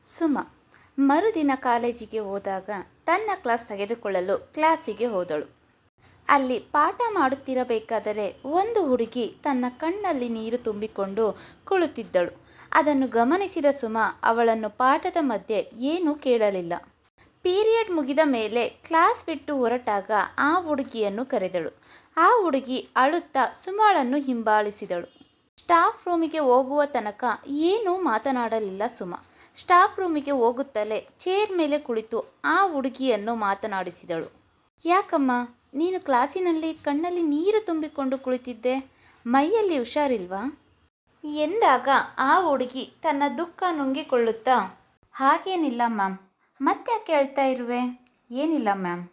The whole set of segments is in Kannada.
ಸುಮ ಮರುದಿನ ಕಾಲೇಜಿಗೆ ಹೋದಾಗ ತನ್ನ ಕ್ಲಾಸ್ ತೆಗೆದುಕೊಳ್ಳಲು ಕ್ಲಾಸಿಗೆ ಹೋದಳು. ಅಲ್ಲಿ ಪಾಠ ಮಾಡುತ್ತಿರಬೇಕಾದರೆ ಒಂದು ಹುಡುಗಿ ತನ್ನ ಕಣ್ಣಲ್ಲಿ ನೀರು ತುಂಬಿಕೊಂಡು ಕುಳಿತಿದ್ದಳು. ಅದನ್ನು ಗಮನಿಸಿದ ಸುಮ ಅವಳನ್ನು ಪಾಠದ ಮಧ್ಯೆ ಏನೂ ಕೇಳಲಿಲ್ಲ. ಪೀರಿಯಡ್ ಮುಗಿದ ಮೇಲೆ ಕ್ಲಾಸ್ ಬಿಟ್ಟು ಹೊರಟಾಗ ಆ ಹುಡುಗಿಯನ್ನು ಕರೆದಳು. ಆ ಹುಡುಗಿ ಅಳುತ್ತಾ ಸುಮಳನ್ನು ಹಿಂಬಾಲಿಸಿದಳು. ಸ್ಟಾಫ್ ರೂಮಿಗೆ ಹೋಗುವ ತನಕ ಏನೂ ಮಾತನಾಡಲಿಲ್ಲ ಸುಮ. ಸ್ಟಾಫ್ ರೂಮಿಗೆ ಹೋಗುತ್ತಲೇ ಚೇರ್ ಮೇಲೆ ಕುಳಿತು ಆ ಹುಡುಗಿಯನ್ನು ಮಾತನಾಡಿಸಿದಳು. ಯಾಕಮ್ಮ, ನೀನು ಕ್ಲಾಸಿನಲ್ಲಿ ಕಣ್ಣಲ್ಲಿ ನೀರು ತುಂಬಿಕೊಂಡು ಕುಳಿತಿದ್ದೆ, ಮೈಯಲ್ಲಿ ಹುಷಾರಿಲ್ವಾ ಎಂದಾಗ ಆ ಹುಡುಗಿ ತನ್ನ ದುಃಖ ನುಂಗಿಕೊಳ್ಳುತ್ತಾ, ಹಾಗೇನಿಲ್ಲ ಮ್ಯಾಮ್, ಮತ್ತೆ ಕೇಳ್ತಾ ಇರುವೆ, ಏನಿಲ್ಲ ಮ್ಯಾಮ್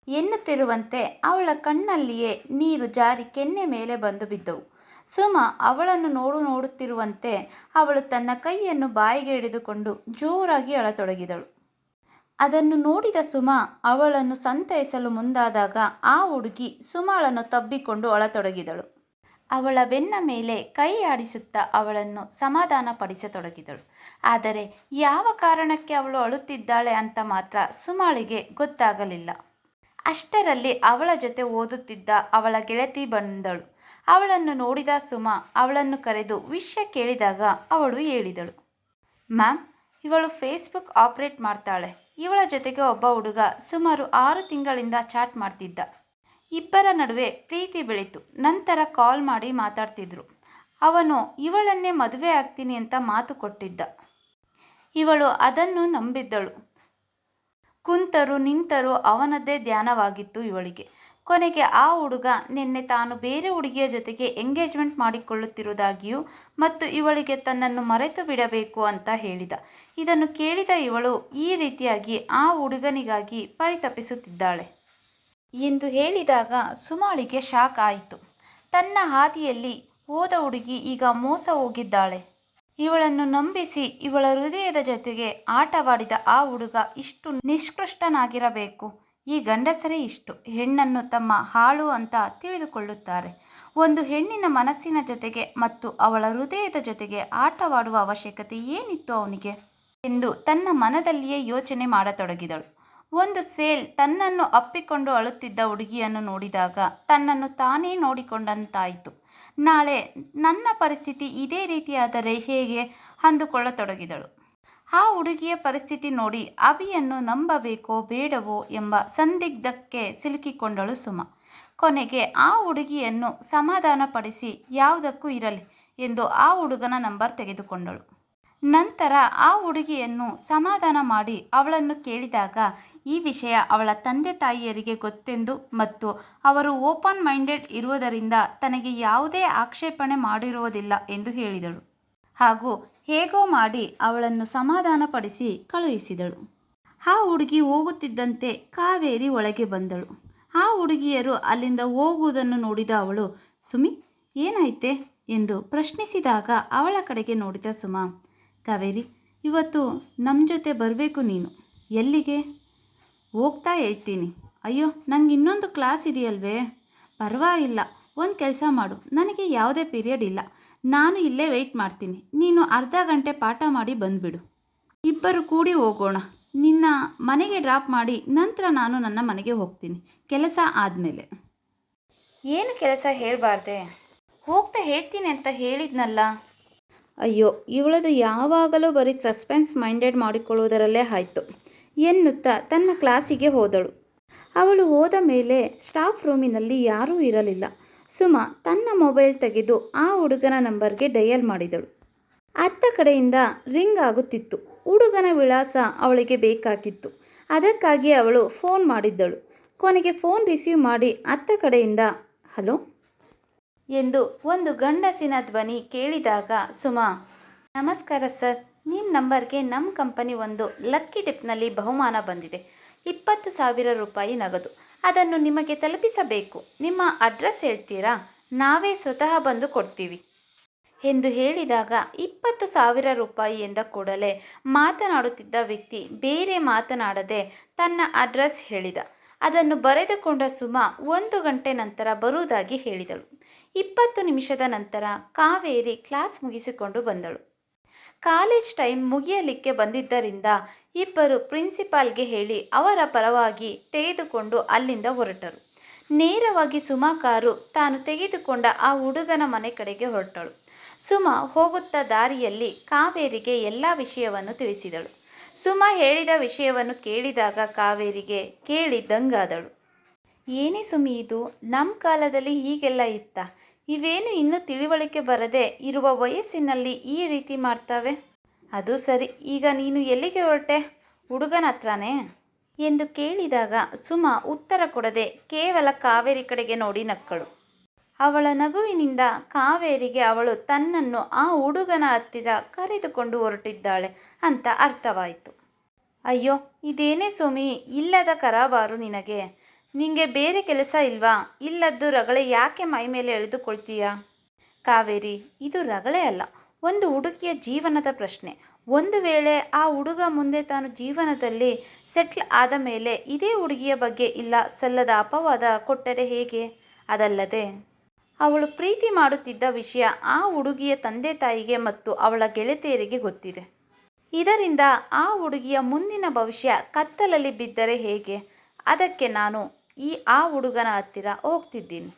ಎನ್ನುತ್ತಿರುವಂತೆ ಅವಳ ಕಣ್ಣಲ್ಲಿಯೇ ನೀರು ಜಾರಿ ಕೆನ್ನೆ ಮೇಲೆ ಬಂದು ಬಿದ್ದವು. ಸುಮ ಅವಳನ್ನು ನೋಡುತ್ತಿರುವಂತೆ ಅವಳು ತನ್ನ ಕೈಯನ್ನು ಬಾಯಿಗೆ ಹಿಡಿದುಕೊಂಡು ಜೋರಾಗಿ ಅಳತೊಡಗಿದಳು. ಅದನ್ನು ನೋಡಿದ ಸುಮ ಅವಳನ್ನು ಸಂತೈಸಲು ಮುಂದಾದಾಗ ಆ ಹುಡುಗಿ ಸುಮಳನ್ನು ತಬ್ಬಿಕೊಂಡು ಅಳತೊಡಗಿದಳು. ಅವಳ ಬೆನ್ನ ಮೇಲೆ ಕೈ ಆಡಿಸುತ್ತಾ ಅವಳನ್ನು ಸಮಾಧಾನ ಪಡಿಸತೊಡಗಿದಳು. ಆದರೆ ಯಾವ ಕಾರಣಕ್ಕೆ ಅವಳು ಅಳುತ್ತಿದ್ದಾಳೆ ಅಂತ ಮಾತ್ರ ಸುಮಳಿಗೆ ಗೊತ್ತಾಗಲಿಲ್ಲ. ಅಷ್ಟರಲ್ಲಿ ಅವಳ ಜೊತೆ ಓದುತ್ತಿದ್ದ ಅವಳ ಗೆಳತಿ ಬಂದಳು. ಅವಳನ್ನು ನೋಡಿದ ಸುಮ ಅವಳನ್ನು ಕರೆದು ವಿಷಯ ಕೇಳಿದಾಗ ಅವಳು ಹೇಳಿದಳು, ಮ್ಯಾಮ್, ಇವಳು ಫೇಸ್ಬುಕ್ ಆಪರೇಟ್ ಮಾಡ್ತಾಳೆ. ಇವಳ ಜೊತೆಗೆ ಒಬ್ಬ ಹುಡುಗ ಸುಮಾರು 6 ತಿಂಗಳಿಂದ ಚಾಟ್ ಮಾಡ್ತಿದ್ದ. ಇಬ್ಬರ ನಡುವೆ ಪ್ರೀತಿ ಬೆಳೀತು. ನಂತರ ಕಾಲ್ ಮಾಡಿ ಮಾತಾಡ್ತಿದ್ರು. ಅವನು ಇವಳನ್ನೇ ಮದುವೆ ಆಗ್ತೀನಿ ಅಂತ ಮಾತು ಕೊಟ್ಟಿದ್ದ. ಇವಳು ಅದನ್ನು ನಂಬಿದ್ದಳು. ಕುಂತರೂ ನಿಂತರೂ ಅವನದ್ದೇ ಧ್ಯಾನವಾಗಿತ್ತು ಇವಳಿಗೆ. ಕೊನೆಗೆ ಆ ಹುಡುಗ ನಿನ್ನೆ ತಾನು ಬೇರೆ ಹುಡುಗಿಯ ಜೊತೆಗೆ ಎಂಗೇಜ್ಮೆಂಟ್ ಮಾಡಿಕೊಳ್ಳುತ್ತಿರುವುದಾಗಿಯೂ ಮತ್ತು ಇವಳಿಗೆ ತನ್ನನ್ನು ಮರೆತು ಬಿಡಬೇಕು ಅಂತ ಹೇಳಿದ. ಇದನ್ನು ಕೇಳಿದ ಇವಳು ಈ ರೀತಿಯಾಗಿ ಆ ಹುಡುಗನಿಗಾಗಿ ಪರಿತಪಿಸುತ್ತಿದ್ದಾಳೆ ಎಂದು ಹೇಳಿದಾಗ ಸುಮಳಿಗೆ ಶಾಕ್ ಆಯಿತು. ತನ್ನ ಹಾದಿಯಲ್ಲಿ ಹೋದ ಹುಡುಗಿ ಈಗ ಮೋಸ ಹೋಗಿದ್ದಾಳೆ. ಇವಳನ್ನು ನಂಬಿಸಿ ಇವಳ ಹೃದಯದ ಜೊತೆಗೆ ಆಟವಾಡಿದ ಆ ಹುಡುಗ ಇಷ್ಟು ನಿಷ್ಕೃಷ್ಟನಾಗಿರಬೇಕು. ಈ ಗಂಡಸರೇ ಇಷ್ಟು ಹೆಣ್ಣನ್ನು ತಮ್ಮ ಹಾಳು ಅಂತ ತಿಳಿದುಕೊಳ್ಳುತ್ತಾರೆ. ಒಂದು ಹೆಣ್ಣಿನ ಮನಸ್ಸಿನ ಜೊತೆಗೆ ಮತ್ತು ಅವಳ ಹೃದಯದ ಜೊತೆಗೆ ಆಟವಾಡುವ ಅವಶ್ಯಕತೆ ಏನಿತ್ತು ಅವನಿಗೆ ಎಂದು ತನ್ನ ಮನದಲ್ಲಿಯೇ ಯೋಚನೆ ಮಾಡತೊಡಗಿದಳು. ಒಂದು ಸೇಲ್ ತನ್ನನ್ನು ಅಪ್ಪಿಕೊಂಡು ಅಳುತ್ತಿದ್ದ ಹುಡುಗಿಯನ್ನು ನೋಡಿದಾಗ ತನ್ನನ್ನು ತಾನೇ ನೋಡಿಕೊಂಡಂತಾಯಿತು. ನಾಳೆ ನನ್ನ ಪರಿಸ್ಥಿತಿ ಇದೇ ರೀತಿಯಾದರೆ ಹೇಗೆ ಅಂದುಕೊಳ್ಳತೊಡಗಿದಳು. ಆ ಹುಡುಗಿಯ ಪರಿಸ್ಥಿತಿ ನೋಡಿ ಅಭಿಯನ್ನು ನಂಬಬೇಕೋ ಬೇಡವೋ ಎಂಬ ಸಂದಿಗ್ಧಕ್ಕೆ ಸಿಲುಕಿಕೊಂಡಳು ಸುಮ. ಕೊನೆಗೆ ಆ ಹುಡುಗಿಯನ್ನು ಸಮಾಧಾನಪಡಿಸಿ ಯಾವುದಕ್ಕೂ ಇರಲಿ ಎಂದು ಆ ಹುಡುಗನ ನಂಬರ್ ತೆಗೆದುಕೊಂಡಳು. ನಂತರ ಆ ಹುಡುಗಿಯನ್ನು ಸಮಾಧಾನ ಮಾಡಿ ಅವಳನ್ನು ಕೇಳಿದಾಗ ಈ ವಿಷಯ ಅವಳ ತಂದೆ ತಾಯಿಯರಿಗೆ ಗೊತ್ತೆಂದು ಮತ್ತು ಅವರು ಓಪನ್ ಮೈಂಡೆಡ್ ಇರುವುದರಿಂದ ತನಗೆ ಯಾವುದೇ ಆಕ್ಷೇಪಣೆ ಮಾಡಿರುವುದಿಲ್ಲ ಎಂದು ಹೇಳಿದಳು. ಹಾಗೂ ಹೇಗೋ ಮಾಡಿ ಅವಳನ್ನು ಸಮಾಧಾನಪಡಿಸಿ ಕಳುಹಿಸಿದಳು. ಆ ಹುಡುಗಿ ಹೋಗುತ್ತಿದ್ದಂತೆ ಕಾವೇರಿ ಒಳಗೆ ಬಂದಳು. ಆ ಹುಡುಗಿಯರು ಅಲ್ಲಿಂದ ಹೋಗುವುದನ್ನು ನೋಡಿದ ಅವಳು, ಸುಮಿ, ಏನಾಯ್ತೆ ಎಂದು ಪ್ರಶ್ನಿಸಿದಾಗ ಅವಳ ಕಡೆಗೆ ನೋಡಿದ ಸುಮ, ಕಾವೇರಿ, ಇವತ್ತು ನಮ್ಮ ಜೊತೆ ಬರಬೇಕು ನೀನು. ಎಲ್ಲಿಗೆ? ಹೋಗ್ತಾ ಹೇಳ್ತೀನಿ. ಅಯ್ಯೋ, ನಂಗೆ ಇನ್ನೊಂದು ಕ್ಲಾಸ್ ಇದೆಯಲ್ವೇ? ಪರವಾಗಿಲ್ಲ, ಒಂದು ಕೆಲಸ ಮಾಡು, ನನಗೆ ಯಾವುದೇ ಪೀರಿಯಡ್ ಇಲ್ಲ, ನಾನು ಇಲ್ಲೇ ವೆಯ್ಟ್ ಮಾಡ್ತೀನಿ. ನೀನು ಅರ್ಧ ಗಂಟೆ ಪಾಠ ಮಾಡಿ ಬಂದುಬಿಡು. ಇಬ್ಬರು ಕೂಡಿ ಹೋಗೋಣ. ನಿನ್ನ ಮನೆಗೆ ಡ್ರಾಪ್ ಮಾಡಿ ನಂತರ ನಾನು ನನ್ನ ಮನೆಗೆ ಹೋಗ್ತೀನಿ, ಕೆಲಸ ಆದಮೇಲೆ. ಏನು ಕೆಲಸ ಹೇಳಬಾರ್ದೆ? ಹೋಗ್ತಾ ಹೇಳ್ತೀನಿ ಅಂತ ಹೇಳಿದ್ನಲ್ಲ. ಅಯ್ಯೋ, ಇವಳದು ಯಾವಾಗಲೂ ಬರೀ ಸಸ್ಪೆನ್ಸ್ ಮೈಂಡೆಡ್ ಮಾಡಿಕೊಳ್ಳುವುದರಲ್ಲೇ ಆಯಿತು ಎನ್ನುತ್ತಾ ತನ್ನ ಕ್ಲಾಸಿಗೆ ಹೋದಳು. ಅವಳು ಹೋದ ಮೇಲೆ ಸ್ಟಾಫ್ ರೂಮಿನಲ್ಲಿ ಯಾರೂ ಇರಲಿಲ್ಲ. ಸುಮ ತನ್ನ ಮೊಬೈಲ್ ತೆಗೆದು ಆ ಹುಡುಗನ ನಂಬರ್ಗೆ ಡಯಲ್ ಮಾಡಿದಳು. ಅತ್ತ ಕಡೆಯಿಂದ ರಿಂಗ್ ಆಗುತ್ತಿತ್ತು. ಹುಡುಗನ ವಿಳಾಸ ಅವಳಿಗೆ ಬೇಕಾಗಿತ್ತು. ಅದಕ್ಕಾಗಿ ಅವಳು ಫೋನ್ ಮಾಡಿದ್ದಳು. ಕೊನೆಗೆ ಫೋನ್ ರಿಸೀವ್ ಮಾಡಿ ಅತ್ತ ಕಡೆಯಿಂದ ಹಲೋ ಎಂದು ಒಂದು ಗಂಡಸಿನ ಧ್ವನಿ ಕೇಳಿದಾಗ ಸುಮ, ನಮಸ್ಕಾರ ಸರ್, ನಿಮ್ಮ ನಂಬರ್ಗೆ ನಮ್ಮ ಕಂಪನಿ ಒಂದು ಲಕ್ಕಿ ಟಿಪ್ನಲ್ಲಿ ಬಹುಮಾನ ಬಂದಿದೆ. 20,000 ರೂಪಾಯಿ ನಗದು. ಅದನ್ನು ನಿಮಗೆ ತಲುಪಿಸಬೇಕು. ನಿಮ್ಮ ಅಡ್ರೆಸ್ ಹೇಳ್ತೀರಾ? ನಾವೇ ಸ್ವತಃ ಬಂದು ಕೊಡ್ತೀವಿ ಎಂದು ಹೇಳಿದಾಗ 20,000 ರೂಪಾಯಿ ಎಂದ ಕೂಡಲೇ ಮಾತನಾಡುತ್ತಿದ್ದ ವ್ಯಕ್ತಿ ಬೇರೆ ಮಾತನಾಡದೆ ತನ್ನ ಅಡ್ರೆಸ್ ಹೇಳಿದ. ಅದನ್ನು ಬರೆದುಕೊಂಡ ಸುಮ 1 ಗಂಟೆ ನಂತರ ಬರುವುದಾಗಿ ಹೇಳಿದಳು. 20 ನಿಮಿಷದ ನಂತರ ಕಾವೇರಿ ಕ್ಲಾಸ್ ಮುಗಿಸಿಕೊಂಡು ಬಂದಳು. ಕಾಲೇಜ್ ಟೈಮ್ ಮುಗಿಯಲಿಕ್ಕೆ ಬಂದಿದ್ದರಿಂದ ಇಬ್ಬರು ಪ್ರಿನ್ಸಿಪಾಲ್ಗೆ ಹೇಳಿ ಅವರ ಪರವಾಗಿ ತೆಗೆದುಕೊಂಡು ಅಲ್ಲಿಂದ ಹೊರಟರು. ನೇರವಾಗಿ ಸುಮಾ ಕಾರು ತಾನು ತೆಗೆದುಕೊಂಡ ಆ ಹುಡುಗನ ಮನೆ ಕಡೆಗೆ ಹೊರಟಳು. ಸುಮಾ ಹೋಗುತ್ತಾ ದಾರಿಯಲ್ಲಿ ಕಾವೇರಿಗೆ ಎಲ್ಲ ವಿಷಯವನ್ನು ತಿಳಿಸಿದಳು. ಸುಮಾ ಹೇಳಿದ ವಿಷಯವನ್ನು ಕೇಳಿದಾಗ ಕಾವೇರಿಗೆ ಕೇಳಿದ್ದಂಗಾದಳು. ಏನೇ ಸುಮಿ ಇದು? ನಮ್ಮ ಕಾಲದಲ್ಲಿ ಹೀಗೆಲ್ಲ ಇತ್ತ? ಇವೇನು ಇನ್ನೂ ತಿಳಿವಳಿಕೆ ಬರದೆ ಇರುವ ವಯಸ್ಸಿನಲ್ಲಿ ಈ ರೀತಿ ಮಾಡ್ತಾವೆ? ಅದು ಸರಿ, ಈಗ ನೀನು ಎಲ್ಲಿಗೆ ಹೊರಟೆ? ಹುಡುಗನ ಹತ್ರನೇ ಎಂದು ಕೇಳಿದಾಗ ಸುಮಾ ಉತ್ತರ ಕೊಡದೆ ಕೇವಲ ಕಾವೇರಿ ಕಡೆಗೆ ನೋಡಿ ನಕ್ಕಳು. ಅವಳ ನಗುವಿನಿಂದ ಕಾವೇರಿಗೆ ಅವಳು ತನ್ನನ್ನು ಆ ಹುಡುಗನ ಹತ್ತಿರ ಕರೆದುಕೊಂಡು ಹೊರಟಿದ್ದಾಳೆ ಅಂತ ಅರ್ಥವಾಯಿತು. ಅಯ್ಯೋ, ಇದೇನೇ ಸುಮಿ, ಇಲ್ಲದ ಕರಾಬಾರು ನಿನಗೆ? ನಿಂಗೆ ಬೇರೆ ಕೆಲಸ ಇಲ್ವಾ? ಇಲ್ಲದ್ದು ರಗಳೆ ಯಾಕೆ ಮೈ ಮೇಲೆ ಎಳೆದುಕೊಳ್ತೀಯಾ? ಕಾವೇರಿ, ಇದು ರಗಳೆ ಅಲ್ಲ, ಒಂದು ಹುಡುಗಿಯ ಜೀವನದ ಪ್ರಶ್ನೆ. ಒಂದು ವೇಳೆ ಆ ಹುಡುಗ ಮುಂದೆ ತಾನು ಜೀವನದಲ್ಲಿ ಸೆಟ್ಲ್ ಆದ ಮೇಲೆ ಇದೇ ಹುಡುಗಿಯ ಬಗ್ಗೆ ಇಲ್ಲ ಸಲ್ಲದ ಅಪವಾದ ಕೊಟ್ಟರೆ ಹೇಗೆ? ಅದಲ್ಲದೆ ಅವಳು ಪ್ರೀತಿ ಮಾಡುತ್ತಿದ್ದ ವಿಷಯ ಆ ಹುಡುಗಿಯ ತಂದೆ ತಾಯಿಗೆ ಮತ್ತು ಅವಳ ಗೆಳತಿಯರಿಗೆ ಗೊತ್ತಿದೆ. ಇದರಿಂದ ಆ ಹುಡುಗಿಯ ಮುಂದಿನ ಭವಿಷ್ಯ ಕತ್ತಲಲ್ಲಿ ಬಿದ್ದರೆ ಹೇಗೆ? ಅದಕ್ಕೆ ನಾನು ಆ ಹುಡುಗನ ಹತ್ತಿರ ಹೋಗ್ತಿದ್ದೀನಿ.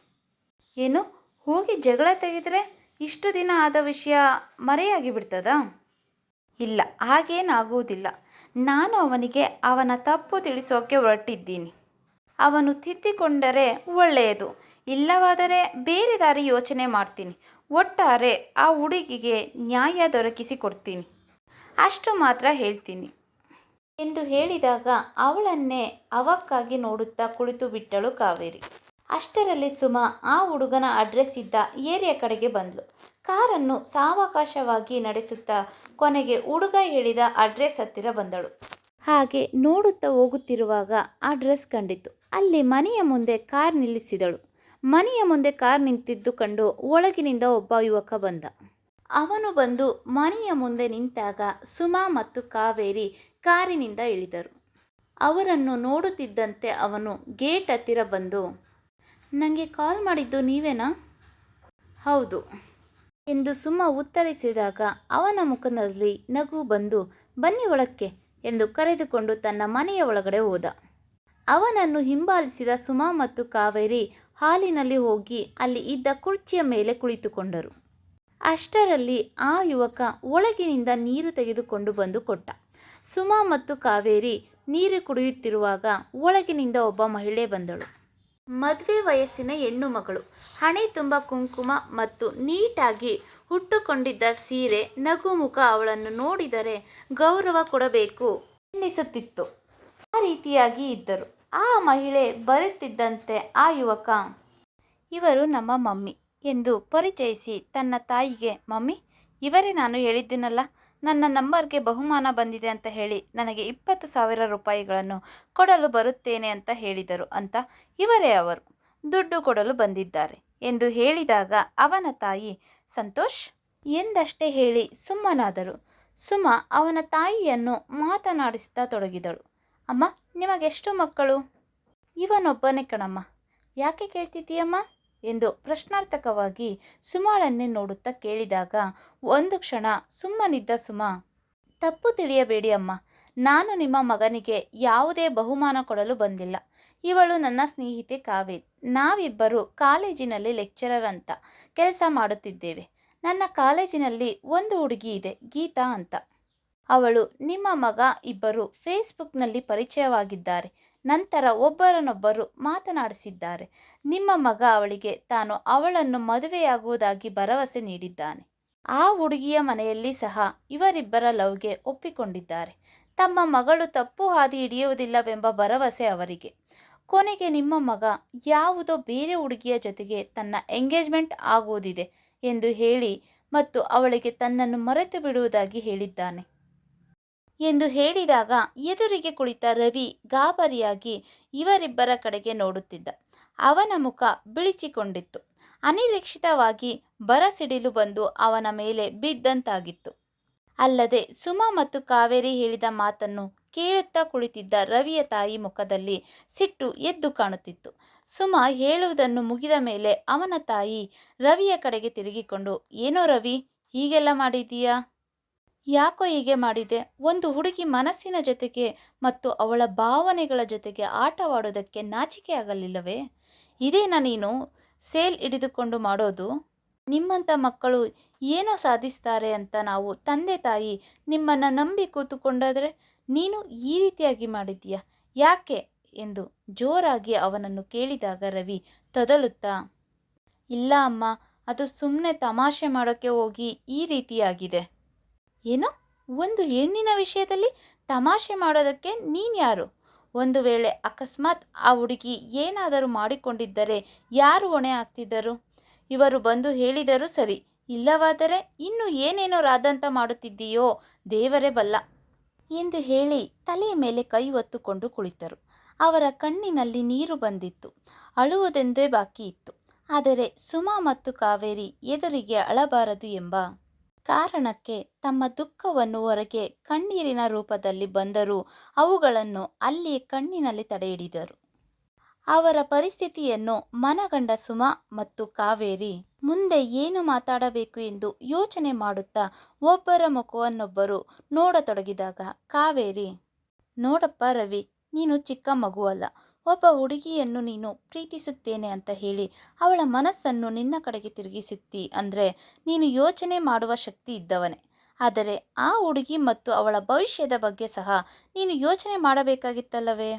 ಏನು? ಹೋಗಿ ಜಗಳ ತೆಗೆದರೆ ಇಷ್ಟು ದಿನ ಆದ ವಿಷಯ ಮರೆಯಾಗಿ ಬಿಡ್ತದಾ? ಇಲ್ಲ, ಹಾಗೇನಾಗುವುದಿಲ್ಲ. ನಾನು ಅವನಿಗೆ ಅವನ ತಪ್ಪು ತಿಳಿಸೋಕೆ ಹೊರಟಿದ್ದೀನಿ. ಅವನು ತಿದ್ದಿಕೊಂಡರೆ ಒಳ್ಳೆಯದು, ಇಲ್ಲವಾದರೆ ಬೇರೆ ದಾರಿ ಯೋಚನೆ ಮಾಡ್ತೀನಿ. ಒಟ್ಟಾರೆ ಆ ಹುಡುಗಿಗೆ ನ್ಯಾಯ ದೊರಕಿಸಿಕೊಡ್ತೀನಿ, ಅಷ್ಟು ಮಾತ್ರ ಹೇಳ್ತೀನಿ ಎಂದು ಹೇಳಿದಾಗ ಅವಳನ್ನೇ ಅವಕ್ಕಾಗಿ ನೋಡುತ್ತಾ ಕುಳಿತು ಬಿಟ್ಟಳು ಕಾವೇರಿ. ಅಷ್ಟರಲ್ಲಿ ಸುಮಾ ಆ ಹುಡುಗನ ಅಡ್ರೆಸ್ ಇದ್ದ ಏರಿಯಾ ಕಡೆಗೆ ಬಂದಳು. ಕಾರನ್ನು ಸಾವಕಾಶವಾಗಿ ನಡೆಸುತ್ತಾ ಕೊನೆಗೆ ಹುಡುಗ ಹೇಳಿದ ಅಡ್ರೆಸ್ ಹತ್ತಿರ ಬಂದಳು. ಹಾಗೆ ನೋಡುತ್ತಾ ಹೋಗುತ್ತಿರುವಾಗ ಅಡ್ರೆಸ್ ಕಂಡಿತು. ಅಲ್ಲಿ ಮನೆಯ ಮುಂದೆ ಕಾರ್ ನಿಲ್ಲಿಸಿದಳು. ಮನೆಯ ಮುಂದೆ ಕಾರ್ ನಿಂತಿದ್ದು ಕಂಡು ಒಳಗಿನಿಂದ ಒಬ್ಬ ಯುವಕ ಬಂದ. ಅವನು ಬಂದು ಮನೆಯ ಮುಂದೆ ನಿಂತಾಗ ಸುಮಾ ಮತ್ತು ಕಾವೇರಿ ಕಾರಿನಿಂದ ಇಳಿದರು. ಅವರನ್ನು ನೋಡುತ್ತಿದ್ದಂತೆ ಅವನು ಗೇಟ್ ಹತ್ತಿರ ಬಂದು, ನನಗೆ ಕಾಲ್ ಮಾಡಿದ್ದು ನೀವೇನಾ? ಹೌದು ಎಂದು ಸುಮಾ ಉತ್ತರಿಸಿದಾಗ ಅವನ ಮುಖದಲ್ಲಿ ನಗು ಬಂದು, ಬನ್ನಿ ಒಳಕ್ಕೆ ಎಂದು ಕರೆದುಕೊಂಡು ತನ್ನ ಮನೆಯ ಒಳಗಡೆ ಹೋದ. ಅವನನ್ನು ಹಿಂಬಾಲಿಸಿದ ಸುಮಾ ಮತ್ತು ಕಾವೇರಿ ಹಾಲಿನಲ್ಲಿ ಹೋಗಿ ಅಲ್ಲಿ ಇದ್ದ ಕುರ್ಚಿಯ ಮೇಲೆ ಕುಳಿತುಕೊಂಡರು. ಅಷ್ಟರಲ್ಲಿ ಆ ಯುವಕ ಒಳಗಿನಿಂದ ನೀರು ತೆಗೆದುಕೊಂಡು ಬಂದು ಕೊಟ್ಟ. ಸುಮಾ ಮತ್ತು ಕಾವೇರಿ ನೀರು ಕುಡಿಯುತ್ತಿರುವಾಗ ಒಳಗಿನಿಂದ ಒಬ್ಬ ಮಹಿಳೆ ಬಂದಳು. ಮದುವೆ ವಯಸ್ಸಿನ ಹೆಣ್ಣು ಮಗಳು, ಹಣೆ ತುಂಬ ಕುಂಕುಮ ಮತ್ತು ನೀಟಾಗಿ ಹುಟ್ಟುಕೊಂಡಿದ್ದ ಸೀರೆ, ನಗು ಮುಖ. ಅವಳನ್ನು ನೋಡಿದರೆ ಗೌರವ ಕೊಡಬೇಕು ಎನ್ನಿಸುತ್ತಿತ್ತು. ಆ ರೀತಿಯಾಗಿ ಇದ್ದರು. ಆ ಮಹಿಳೆ ಬರುತ್ತಿದ್ದಂತೆ ಆ ಯುವಕ, ಇವರು ನಮ್ಮ ಮಮ್ಮಿ ಎಂದು ಪರಿಚಯಿಸಿ ತನ್ನ ತಾಯಿಗೆ, ಮಮ್ಮಿ, ಇವರೇ ನಾನು ಹೇಳಿದ್ದೀನಲ್ಲ, ನನ್ನ ನಂಬರ್ಗೆ ಬಹುಮಾನ ಬಂದಿದೆ ಅಂತ ಹೇಳಿ ನನಗೆ 20,000 ರೂಪಾಯಿಗಳನ್ನು ಕೊಡಲು ಬರುತ್ತೇನೆ ಅಂತ ಹೇಳಿದರು ಅಂತ ಇವರೇ ಅವರು, ದುಡ್ಡು ಕೊಡಲು ಬಂದಿದ್ದಾರೆ ಎಂದು ಹೇಳಿದಾಗ ಅವನ ತಾಯಿ ಸಂತೋಷ್ ಎಂದಷ್ಟೇ ಹೇಳಿ ಸುಮ್ಮನಾದರು. ಸುಮಾ ಅವನ ತಾಯಿಯನ್ನು ಮಾತನಾಡಿಸ್ತಾ ತೊಡಗಿದಳು. ಅಮ್ಮ, ನಿಮಗೆಷ್ಟು ಮಕ್ಕಳು? ಇವನೊಬ್ಬನೇ ಕಣಮ್ಮ. ಯಾಕೆ ಕೇಳ್ತಿದ್ದೀಯಮ್ಮ ಎಂದು ಪ್ರಶ್ನಾರ್ಥಕವಾಗಿ ಸುಮಾಳನ್ನೇ ನೋಡುತ್ತಾ ಕೇಳಿದಾಗ ಒಂದು ಕ್ಷಣ ಸುಮ್ಮನಿದ್ದ ಸುಮಾ, ತಪ್ಪು ತಿಳಿಯಬೇಡಿ ಅಮ್ಮ, ನಾನು ನಿಮ್ಮ ಮಗನಿಗೆ ಯಾವುದೇ ಬಹುಮಾನ ಕೊಡಲು ಬಂದಿಲ್ಲ. ಇವಳು ನನ್ನ ಸ್ನೇಹಿತೆ ಕಾವೇರಿ. ನಾವಿಬ್ಬರು ಕಾಲೇಜಿನಲ್ಲಿ ಲೆಕ್ಚರರ್ ಅಂತ ಕೆಲಸ ಮಾಡುತ್ತಿದ್ದೇವೆ. ನನ್ನ ಕಾಲೇಜಿನಲ್ಲಿ ಒಂದು ಹುಡುಗಿ ಇದೆ, ಗೀತಾ ಅಂತ. ಅವಳು ನಿಮ್ಮ ಮಗ ಇಬ್ಬರು ಫೇಸ್ಬುಕ್ನಲ್ಲಿ ಪರಿಚಯವಾಗಿದ್ದಾರೆ. ನಂತರ ಒಬ್ಬರನ್ನೊಬ್ಬರು ಮಾತನಾಡಿಸಿದ್ದಾರೆ. ನಿಮ್ಮ ಮಗ ಅವಳಿಗೆ ತಾನು ಅವಳನ್ನು ಮದುವೆಯಾಗುವುದಾಗಿ ಭರವಸೆ ನೀಡಿದ್ದಾನೆ. ಆ ಹುಡುಗಿಯ ಮನೆಯಲ್ಲಿ ಸಹ ಇವರಿಬ್ಬರ ಲವ್ಗೆ ಒಪ್ಪಿಕೊಂಡಿದ್ದಾರೆ. ತಮ್ಮ ಮಗಳು ತಪ್ಪು ಹಾದಿ ಹಿಡಿಯುವುದಿಲ್ಲವೆಂಬ ಭರವಸೆ ಅವರಿಗೆ. ಕೊನೆಗೆ ನಿಮ್ಮ ಮಗ ಯಾವುದೋ ಬೇರೆ ಹುಡುಗಿಯ ಜೊತೆಗೆ ತನ್ನ ಎಂಗೇಜ್ಮೆಂಟ್ ಆಗುವುದಿದೆ ಎಂದು ಹೇಳಿ ಮತ್ತು ಅವಳಿಗೆ ತನ್ನನ್ನು ಮರೆತು ಬಿಡುವುದಾಗಿ ಹೇಳಿದ್ದಾನೆ ಎಂದು ಹೇಳಿದಾಗ ಎದುರಿಗೆ ಕುಳಿತ ರವಿ ಗಾಬರಿಯಾಗಿ ಇವರಿಬ್ಬರ ಕಡೆಗೆ ನೋಡುತ್ತಿದ್ದ. ಅವನ ಮುಖ ಬಿಳಿಚಿಕೊಂಡಿತ್ತು. ಅನಿರೀಕ್ಷಿತವಾಗಿ ಬರಸಿಡಿಲು ಬಂದು ಅವನ ಮೇಲೆ ಬಿದ್ದಂತಾಗಿತ್ತು. ಅಲ್ಲದೆ ಸುಮಾ ಮತ್ತು ಕಾವೇರಿ ಹೇಳಿದ ಮಾತನ್ನು ಕೇಳುತ್ತಾ ಕುಳಿತಿದ್ದ ರವಿಯ ತಾಯಿ ಮುಖದಲ್ಲಿ ಸಿಟ್ಟು ಎದ್ದು ಕಾಣುತ್ತಿತ್ತು. ಸುಮಾ ಹೇಳುವುದನ್ನು ಮುಗಿದ ಮೇಲೆ ಅವನ ತಾಯಿ ರವಿಯ ಕಡೆಗೆ ತಿರುಗಿಕೊಂಡು, ಏನೋ ರವಿ, ಹೀಗೆಲ್ಲ ಮಾಡಿದೀಯಾ ಯಾಕೋ ಹೀಗೆ ಮಾಡಿದೆ? ಒಂದು ಹುಡುಗಿ ಮನಸ್ಸಿನ ಜೊತೆಗೆ ಮತ್ತು ಅವಳ ಭಾವನೆಗಳ ಜೊತೆಗೆ ಆಟವಾಡೋದಕ್ಕೆ ನಾಚಿಕೆ ಆಗಲಿಲ್ಲವೇ? ಇದೇನಾ ನೀನು ಸೇಲ್ ಹಿಡಿದುಕೊಂಡು ಮಾಡೋದು? ನಿಮ್ಮಂಥ ಮಕ್ಕಳು ಏನೋ ಸಾಧಿಸ್ತಾರೆ ಅಂತ ನಾವು ತಂದೆ ತಾಯಿ ನಿಮ್ಮನ್ನು ನಂಬಿ ಕೂತುಕೊಂಡಾದರೆ ನೀನು ಈ ರೀತಿಯಾಗಿ ಮಾಡಿದ್ದೀಯಾ ಯಾಕೆ ಎಂದು ಜೋರಾಗಿ ಅವನನ್ನು ಕೇಳಿದಾಗ ರವಿ ತೊದಲುತ್ತಾ, ಇಲ್ಲ ಅಮ್ಮ, ಅದು ಸುಮ್ಮನೆ ತಮಾಷೆ ಮಾಡೋಕ್ಕೆ ಹೋಗಿ ಈ ರೀತಿಯಾಗಿದೆ. ಏನು? ಒಂದು ಹೆಣ್ಣಿನ ವಿಷಯದಲ್ಲಿ ತಮಾಷೆ ಮಾಡೋದಕ್ಕೆ ನೀನ್ಯಾರು? ಒಂದು ವೇಳೆ ಅಕಸ್ಮಾತ್ ಆ ಹುಡುಗಿ ಏನಾದರೂ ಮಾಡಿಕೊಂಡಿದ್ದರೆ ಯಾರು ಹೊಣೆ ಆಗ್ತಿದ್ದರು? ಇವರು ಬಂದು ಹೇಳಿದರೂ ಸರಿ, ಇಲ್ಲವಾದರೆ ಇನ್ನೂ ಏನೇನೋ ರಾದಂತ ಮಾಡುತ್ತಿದ್ದೀಯೋ ದೇವರೇ ಬಲ್ಲ ಎಂದು ಹೇಳಿ ತಲೆಯ ಮೇಲೆ ಕೈ ಹೊತ್ತುಕೊಂಡು ಕುಳಿತರು. ಅವರ ಕಣ್ಣಿನಲ್ಲಿ ನೀರು ಬಂದಿತ್ತು. ಅಳುವುದೆಂದೇ ಬಾಕಿ ಇತ್ತು. ಆದರೆ ಸುಮಾ ಮತ್ತು ಕಾವೇರಿ ಎದುರಿಗೆ ಅಳಬಾರದು ಎಂಬ ಕಾರಣಕ್ಕೆ ತಮ್ಮ ದುಃಖವನ್ನು ಹೊರಗೆ ಕಣ್ಣೀರಿನ ರೂಪದಲ್ಲಿ ಬಂದರೂ ಅವುಗಳನ್ನು ಅಲ್ಲಿಯೇ ಕಣ್ಣಿನಲ್ಲಿ ತಡೆಹಿಡಿದರು. ಅವರ ಪರಿಸ್ಥಿತಿಯನ್ನು ಮನಗಂಡ ಸುಮಾ ಮತ್ತು ಕಾವೇರಿ ಮುಂದೆ ಏನು ಮಾತಾಡಬೇಕು ಎಂದು ಯೋಚನೆ ಮಾಡುತ್ತಾ ಒಬ್ಬರ ಮುಖವನ್ನೊಬ್ಬರು ನೋಡತೊಡಗಿದಾಗ ಕಾವೇರಿ, ನೋಡಪ್ಪ ರವಿ, ನೀನು ಚಿಕ್ಕ ಮಗುವಲ್ಲ. ಒಬ್ಬ ಹುಡುಗಿಯನ್ನು ನೀನು ಪ್ರೀತಿಸುತ್ತೇನೆ ಅಂತ ಹೇಳಿ ಅವಳ ಮನಸ್ಸನ್ನು ನಿನ್ನ ಕಡೆಗೆ ತಿರುಗಿಸುತ್ತಿ ಅಂದರೆ ನೀನು ಯೋಚನೆ ಮಾಡುವ ಶಕ್ತಿ ಇದ್ದವನೇ. ಆದರೆ ಆ ಹುಡುಗಿ ಮತ್ತು ಅವಳ ಭವಿಷ್ಯದ ಬಗ್ಗೆ ಸಹ ನೀನು ಯೋಚನೆ ಮಾಡಬೇಕಾಗಿತ್ತಲ್ಲವೇ?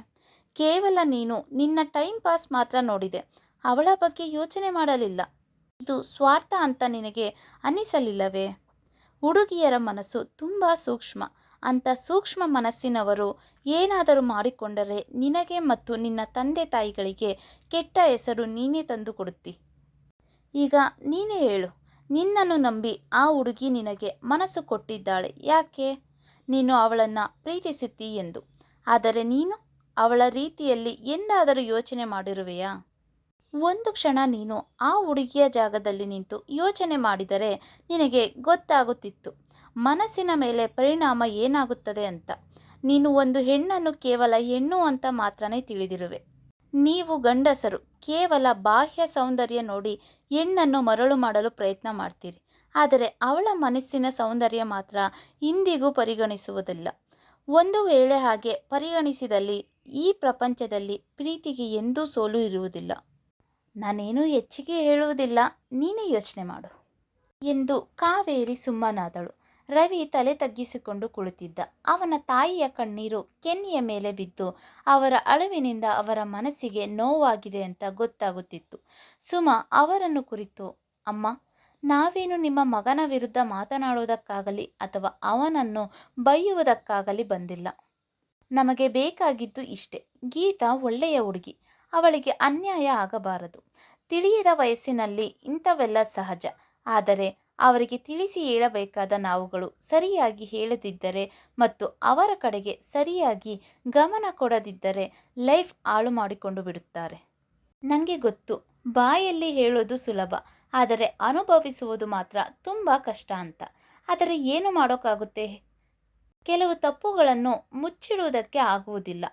ಕೇವಲ ನೀನು ನಿನ್ನ ಟೈಮ್ ಪಾಸ್ ಮಾತ್ರ ನೋಡಿದೆ, ಅವಳ ಬಗ್ಗೆ ಯೋಚನೆ ಮಾಡಲಿಲ್ಲ. ಇದು ಸ್ವಾರ್ಥ ಅಂತ ನಿನಗೆ ಅನ್ನಿಸಲಿಲ್ಲವೇ? ಹುಡುಗಿಯರ ಮನಸ್ಸು ತುಂಬ ಸೂಕ್ಷ್ಮ. ಅಂಥ ಸೂಕ್ಷ್ಮ ಮನಸ್ಸಿನವರು ಏನಾದರೂ ಮಾಡಿಕೊಂಡರೆ ನಿನಗೆ ಮತ್ತು ನಿನ್ನ ತಂದೆ ತಾಯಿಗಳಿಗೆ ಕೆಟ್ಟ ಹೆಸರು ನೀನೇ ತಂದು ಕೊಡುತ್ತಿ. ಈಗ ನೀನೇ ಹೇಳು, ನಿನ್ನನ್ನು ನಂಬಿ ಆ ಹುಡುಗಿ ನಿನಗೆ ಮನಸ್ಸು ಕೊಟ್ಟಿದ್ದಾಳೆ ಯಾಕೆ? ನೀನು ಅವಳನ್ನು ಪ್ರೀತಿಸುತ್ತೀ ಎಂದು. ಆದರೆ ನೀನು ಅವಳ ರೀತಿಯಲ್ಲಿ ಎಂದಾದರೂ ಯೋಚನೆ ಮಾಡಿರುವೆಯಾ? ಒಂದು ಕ್ಷಣ ನೀನು ಆ ಹುಡುಗಿಯ ಜಾಗದಲ್ಲಿ ನಿಂತು ಯೋಚನೆ ಮಾಡಿದರೆ ನಿನಗೆ ಗೊತ್ತಾಗುತ್ತಿತ್ತು ಮನಸ್ಸಿನ ಮೇಲೆ ಪರಿಣಾಮ ಏನಾಗುತ್ತದೆ ಅಂತ. ನೀನು ಒಂದು ಹೆಣ್ಣನ್ನು ಕೇವಲ ಹೆಣ್ಣು ಅಂತ ಮಾತ್ರನೇ ತಿಳಿದಿರುವೆ. ನೀವು ಗಂಡಸರು ಕೇವಲ ಬಾಹ್ಯ ಸೌಂದರ್ಯ ನೋಡಿ ಹೆಣ್ಣನ್ನು ಮರಳು ಮಾಡಲು ಪ್ರಯತ್ನ ಮಾಡ್ತೀರಿ. ಆದರೆ ಅವಳ ಮನಸ್ಸಿನ ಸೌಂದರ್ಯ ಮಾತ್ರ ಇಂದಿಗೂ ಪರಿಗಣಿಸುವುದಿಲ್ಲ. ಒಂದು ವೇಳೆ ಹಾಗೆ ಪರಿಗಣಿಸಿದಲ್ಲಿ ಈ ಪ್ರಪಂಚದಲ್ಲಿ ಪ್ರೀತಿಗೆ ಎಂದೂ ಸೋಲು ಇರುವುದಿಲ್ಲ. ನಾನೇನು ಹೆಚ್ಚಿಗೆ ಹೇಳುವುದಿಲ್ಲ, ನೀನೇ ಯೋಚನೆ ಮಾಡು ಎಂದು ಕಾವೇರಿ ಸುಮ್ಮನಾದಳು. ರವಿ ತಲೆ ತಗ್ಗಿಸಿಕೊಂಡು ಕುಳಿತಿದ್ದ. ಅವನ ತಾಯಿಯ ಕಣ್ಣೀರು ಕೆನ್ನೆಯ ಮೇಲೆ ಬಿದ್ದು ಅವರ ಅಳುವಿನಿಂದ ಅವರ ಮನಸ್ಸಿಗೆ ನೋವಾಗಿದೆ ಅಂತ ಗೊತ್ತಾಗುತ್ತಿತ್ತು. ಸುಮಾ ಅವರನ್ನು ಕುರಿತು, ಅಮ್ಮ, ನಾವೇನು ನಿಮ್ಮ ಮಗನ ವಿರುದ್ಧ ಮಾತನಾಡುವುದಕ್ಕಾಗಲಿ ಅಥವಾ ಅವನನ್ನು ಬೈಯುವುದಕ್ಕಾಗಲಿ ಬಂದಿಲ್ಲ. ನಮಗೆ ಬೇಕಾಗಿದ್ದು ಇಷ್ಟೇ. ಗೀತಾ ಒಳ್ಳೆಯ ಹುಡುಗಿ, ಅವಳಿಗೆ ಅನ್ಯಾಯ ಆಗಬಾರದು. ತಿಳಿಯದ ವಯಸ್ಸಿನಲ್ಲಿ ಇಂಥವೆಲ್ಲ ಸಹಜ. ಆದರೆ ಅವರಿಗೆ ತಿಳಿಸಿ ಹೇಳಬೇಕಾದ ನಾವುಗಳು ಸರಿಯಾಗಿ ಹೇಳದಿದ್ದರೆ ಮತ್ತು ಅವರ ಕಡೆಗೆ ಸರಿಯಾಗಿ ಗಮನ ಕೊಡದಿದ್ದರೆ ಲೈಫ್ ಹಾಳು ಮಾಡಿಕೊಂಡು ಬಿಡುತ್ತಾರೆ. ನನಗೆ ಗೊತ್ತು, ಬಾಯಲ್ಲಿ ಹೇಳೋದು ಸುಲಭ, ಆದರೆ ಅನುಭವಿಸುವುದು ಮಾತ್ರ ತುಂಬ ಕಷ್ಟ ಅಂತ. ಆದರೆ ಏನು ಮಾಡೋಕ್ಕಾಗುತ್ತೆ? ಕೆಲವು ತಪ್ಪುಗಳನ್ನು ಮುಚ್ಚಿಡುವುದಕ್ಕೆ ಆಗುವುದಿಲ್ಲ.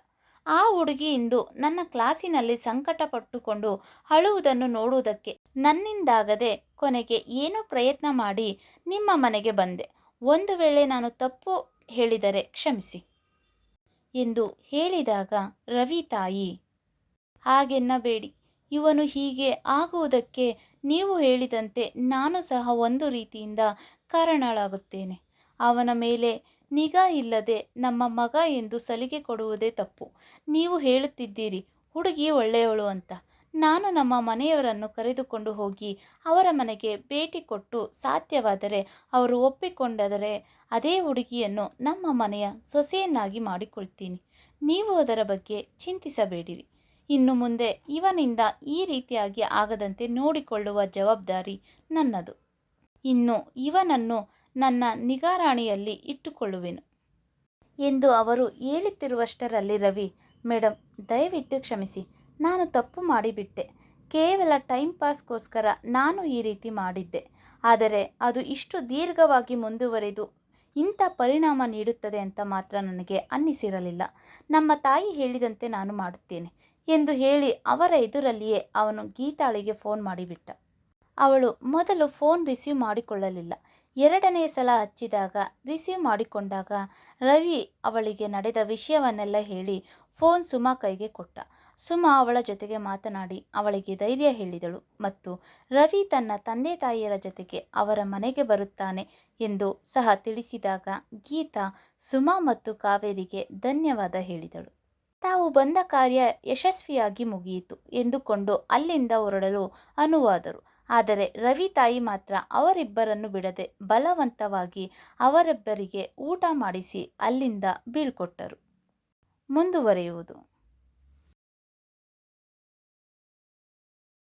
ಆ ಹುಡುಗಿ ಇಂದು ನನ್ನ ಕ್ಲಾಸಿನಲ್ಲಿ ಸಂಕಟ ಪಟ್ಟುಕೊಂಡು ಅಳುವುದನ್ನು ನೋಡುವುದಕ್ಕೆ ನನ್ನಿಂದಾಗದೆ ಕೊನೆಗೆ ಏನೋ ಪ್ರಯತ್ನ ಮಾಡಿ ನಿಮ್ಮ ಮನೆಗೆ ಬಂದೆ. ಒಂದು ವೇಳೆ ನಾನು ತಪ್ಪು ಹೇಳಿದರೆ ಕ್ಷಮಿಸಿ ಎಂದು ಹೇಳಿದಾಗ ರವಿ ತಾಯಿ, ಹಾಗೆನ್ನಬೇಡಿ. ಇವನು ಹೀಗೆ ಆಗುವುದಕ್ಕೆ ನೀವು ಹೇಳಿದಂತೆ ನಾನು ಸಹ ಒಂದು ರೀತಿಯಿಂದ ಕಾರಣಳಾಗುತ್ತೇನೆ. ಅವನ ಮೇಲೆ ನಿಗಾ ಇಲ್ಲದೆ ನಮ್ಮ ಮಗ ಎಂದು ಸಲಿಗೆ ಕೊಡುವುದೇ ತಪ್ಪು. ನೀವು ಹೇಳುತ್ತಿದ್ದೀರಿ ಹುಡುಗಿ ಒಳ್ಳೆಯವಳು ಅಂತ. ನಾನು ನಮ್ಮ ಮನೆಯವರನ್ನು ಕರೆದುಕೊಂಡು ಹೋಗಿ ಅವರ ಮನೆಗೆ ಭೇಟಿ ಕೊಟ್ಟು ಸಾಧ್ಯವಾದರೆ ಅವರು ಒಪ್ಪಿಕೊಂಡರೆ ಅದೇ ಹುಡುಗಿಯನ್ನು ನಮ್ಮ ಮನೆಯ ಸೊಸೆಯನ್ನಾಗಿ ಮಾಡಿಕೊಳ್ತೀನಿ. ನೀವು ಅದರ ಬಗ್ಗೆ ಚಿಂತಿಸಬೇಡಿರಿ. ಇನ್ನು ಮುಂದೆ ಇವನಿಂದ ಈ ರೀತಿಯಾಗಿ ಆಗದಂತೆ ನೋಡಿಕೊಳ್ಳುವ ಜವಾಬ್ದಾರಿ ನನ್ನದು. ಇನ್ನು ಇವನನ್ನು ನನ್ನ ನಿಗಾರಾಣಿಯಲ್ಲಿ ಇಟ್ಟುಕೊಳ್ಳುವೆನು ಎಂದು ಅವರು ಹೇಳುತ್ತಿರುವಷ್ಟರಲ್ಲಿ ರವಿ, ಮೇಡಮ್, ದಯವಿಟ್ಟು ಕ್ಷಮಿಸಿ, ನಾನು ತಪ್ಪು ಮಾಡಿಬಿಟ್ಟೆ. ಕೇವಲ ಟೈಮ್ ಪಾಸ್ಗೋಸ್ಕರ ನಾನು ಈ ರೀತಿ ಮಾಡಿದ್ದೆ. ಆದರೆ ಅದು ಇಷ್ಟು ದೀರ್ಘವಾಗಿ ಮುಂದುವರೆದು ಇಂಥ ಪರಿಣಾಮ ನೀಡುತ್ತದೆ ಅಂತ ಮಾತ್ರ ನನಗೆ ಅನ್ನಿಸಿರಲಿಲ್ಲ. ನಮ್ಮ ತಾಯಿ ಹೇಳಿದಂತೆ ನಾನು ಮಾಡುತ್ತೇನೆ ಎಂದು ಹೇಳಿ ಅವರ ಎದುರಲ್ಲಿಯೇ ಅವನು ಗೀತಾಳಿಗೆ ಫೋನ್ ಮಾಡಿಬಿಟ್ಟ. ಅವಳು ಮೊದಲು ಫೋನ್ ರಿಸೀವ್ ಮಾಡಿಕೊಳ್ಳಲಿಲ್ಲ. ಎರಡನೇ ಸಲ ಹಚ್ಚಿದಾಗ ರಿಸೀವ್ ಮಾಡಿಕೊಂಡಾಗ ರವಿ ಅವಳಿಗೆ ನಡೆದ ವಿಷಯವನ್ನೆಲ್ಲ ಹೇಳಿ ಫೋನ್ ಸುಮಾ ಕೈಗೆ ಕೊಟ್ಟ. ಸುಮಾ ಅವಳ ಜೊತೆಗೆ ಮಾತನಾಡಿ ಅವಳಿಗೆ ಧೈರ್ಯ ಹೇಳಿದಳು ಮತ್ತು ರವಿ ತನ್ನ ತಂದೆ ತಾಯಿಯರ ಜೊತೆಗೆ ಅವರ ಮನೆಗೆ ಬರುತ್ತಾನೆ ಎಂದು ಸಹ ತಿಳಿಸಿದಾಗ ಗೀತಾ ಸುಮಾ ಮತ್ತು ಕಾವೇರಿಗೆ ಧನ್ಯವಾದ ಹೇಳಿದಳು. ತಾವು ಬಂದ ಕಾರ್ಯ ಯಶಸ್ವಿಯಾಗಿ ಮುಗಿಯಿತು ಎಂದುಕೊಂಡು ಅಲ್ಲಿಂದ ಹೊರಡಲು ಅನುವಾದರು. ಆದರೆ ರವಿ ತಾಯಿ ಮಾತ್ರ ಅವರಿಬ್ಬರನ್ನು ಬಿಡದೆ ಬಲವಂತವಾಗಿ ಅವರಿಬ್ಬರಿಗೆ ಊಟ ಮಾಡಿಸಿ ಅಲ್ಲಿಂದ ಬೀಳ್ಕೊಟ್ಟರು. ಮುಂದುವರಿಯುವುದು.